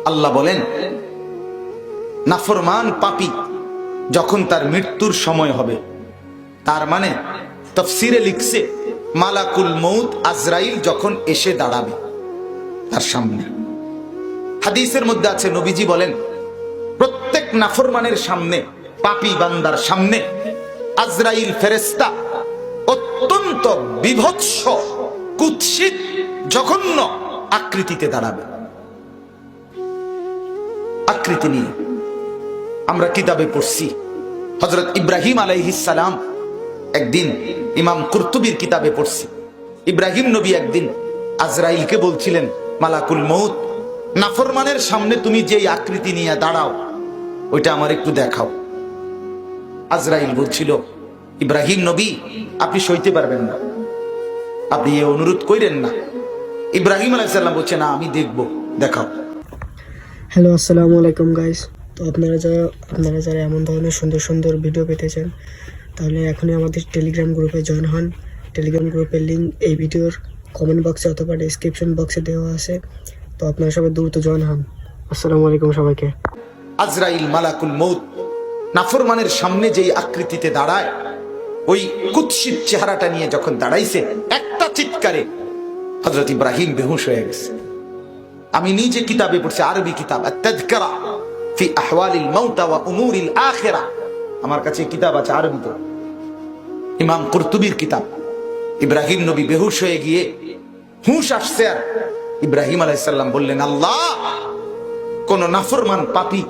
আল্লাহ বলেন নাফরমান পাপী যখন তার মৃত্যুর সময় হবে, তার মানে তাফসীরে লিখছে মালাকুল মউত আজরাইল যখন এসে দাঁড়াবে তার সামনে। হাদিসের মধ্যে আছে, নবীজি বলেন প্রত্যেক নাফরমানের সামনে, পাপী বান্দার সামনে আজরাইল ফেরেশতা অত্যন্ত বিভৎস, কুৎসিত, জঘন্য আকৃতিতে দাঁড়াবে। আকৃতি নিয়ে আমরা কিতাবে পড়ছি, হযরত ইব্রাহিম আলাইহিস সালাম একদিন, ইমাম কুরতুবীর কিতাবে পড়ছি, ইব্রাহিম নবী একদিন আজরাইলকে বলছিলেন, মালাকুল মউত, নাফরমানের সামনে তুমি যেই আকৃতি নিয়ে দাঁড়াও ওইটা আমার একটু দেখাও। আজরাইল বলছিল, ইব্রাহিম নবী আপনি সইতে পারবেন না, আপনি এ অনুরোধ কইরেন না। ইব্রাহিম আলাইহিস সালাম বলছে, না আমি দেখব, দেখাও। হ্যালো, আসসালামু আলাইকুম গাইস। তো আপনারা যারা এমন ধরনের সুন্দর সুন্দর ভিডিও পেতে চান তাহলে এখনই আমাদের টেলিগ্রাম গ্রুপে জয়েন হন। টেলিগ্রাম গ্রুপের লিঙ্ক এই ভিডিওর কমেন্ট বক্সে অথবা ডেসক্রিপশন বক্সে দেওয়া আছে। তো আপনারা সবাই দ্রুত জয়েন হন। আসসালামু আলাইকুম সবাইকে। আজরাইল মালাকুল মউত নাফরমানের সামনে যেই আকৃতিতে দাঁড়ায়, ওই কুৎসিত চেহারাটা নিয়ে যখন দাঁড়াইছে, একটা চিৎকারে হযরত ইব্রাহিম বেহুশ হয়ে গেছে। আমি নিজে কিতাবে পড়ছি, আরবি কিতাব আত-তাযকিরা ফি আহওয়ালিল মাউত ওয়া উমুরিল আখিরা, আমার কাছে কিতাব আছে আরবিতে, ইমাম কুরতুবীর কিতাব। ইব্রাহিম নবী বেহুশ হয়ে গিয়ে হুঁশ আসছে, আর ইব্রাহিম আলাইহিস সালাম বললেন, আল্লাহ, কোন নাফরমান পাপী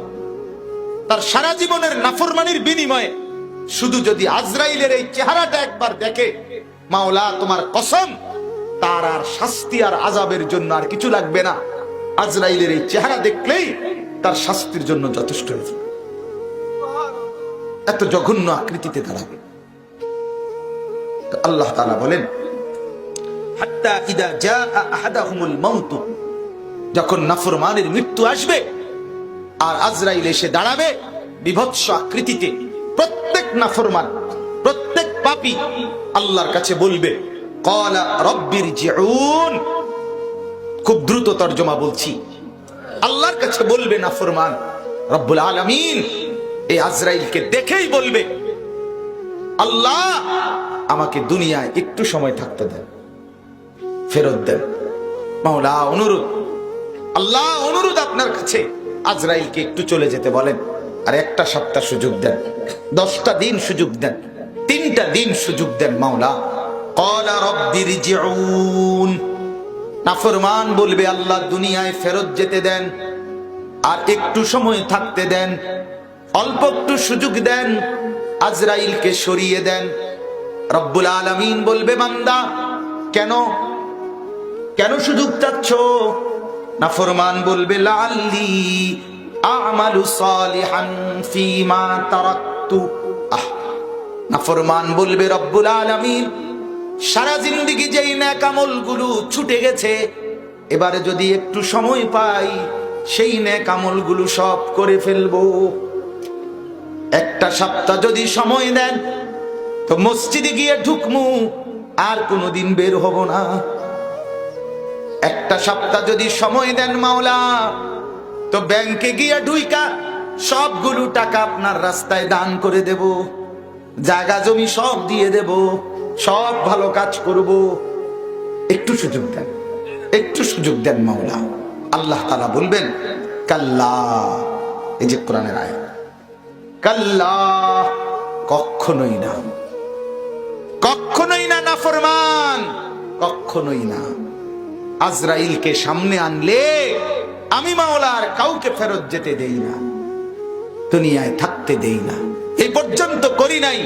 তার সারা জীবনের নাফরমানির বিনিময়ে শুধু যদি আজরাইলের এই চেহারাটা একবার দেখে, মাওলা তোমার কসম, তার আর শাস্তি আর আযাবের জন্য আর কিছু লাগবে না, আজরাইলের এই চেহারা দেখলেই তার শাস্তির জন্য যথেষ্ট হয়ে যাবে। এত জঘন্য আকৃতিতে দাঁড়াবে। তো আল্লাহ তাআলা বলেন, হাত্তা ইদা জাআ আহাদাহুমুল মাউত, যখন নাফরমানের মৃত্যু আসবে আর আজরাইল এসে দাঁড়াবে বিভৎস আকৃতিতে, প্রত্যেক নাফরমান, প্রত্যেক পাপী আল্লাহর কাছে বলবে, ক্বালা রাব্বিরজিউন। খুব দ্রুত তরজমা বলছি, আল্লাহর কাছে বলবে নাফরমান, রব্বুল আলামিন এই আজরাইলকে দেখেই বলবে, আল্লাহ আমাকে দুনিয়ায় একটু সময় থাকতে দেন, ফেরত দেন। মাওলা অনুরোধ, আল্লাহ অনুরোধ আপনার কাছে, আজরাইলকে একটু চলে যেতে বলেন, আর একটা সপ্তাহ সুযোগ দেন, 10টা দিন সুযোগ দেন, 3টা দিন সুযোগ দেন মাওলা। ক্বালা রাব্বিরজিউন, নাফরমান বলবে, আল্লাহ দুনিয়ায় ফেরত যেতে দেন, আর একটু সময় থাকতে দেন, অল্প একটু সুযোগ দেন, আজরাইলকে সরিয়ে দেন। রব্বুল আলামিন বলবে, বান্দা কেন কেন সুযোগ চাচ্ছ? নাফরমান বলবে, লাআল্লি আমালু সালিহান ফীমা তারাকতু। নাফরমান বলবে, রব্বুল আলামিন সারা জিন্দেগি যেই নেক আমলগুলো ছুটে গেছে, এবারে যদি একটু সময় পাই সেই নেক আমলগুলো সব করে ফেলবো। একটা সপ্তাহ যদি সময় দেন তো মসজিদে গিয়ে ঢুকমু, আর কোনোদিন বের হব না। একটা সপ্তাহ যদি সময় দেন মাওলা, তো ব্যাংকে গিয়ে ঢুইকা সবগুলো টাকা আপনার রাস্তায় দান করে দেব, জায়গা জমি সব দিয়ে দেব, সব ভালো কাজ করব। একটু সুযোগ দেন, একটু সুযোগ দেন মাওলা। আল্লাহ তাআলা বলবেন, কাল্লা, এই যে কোরআনের আয়াত, কাল্লা, কখনোই না, কখনোই না নাফরমান, কখনোই না। আজরাইলকে সামনে আনলে আমি মাওলা আর কাউকে ফেরত যেতে দেই না, দুনিয়ায় থাকতে দেই না। এই পর্যন্ত করি নাই,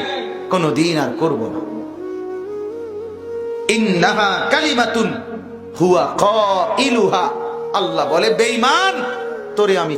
কোনদিন আর করব না। ইন্নাহা কালিমাতুন হুয়া কাইলুহা, আল্লাহ বলে, বেঈমান তোরে আমি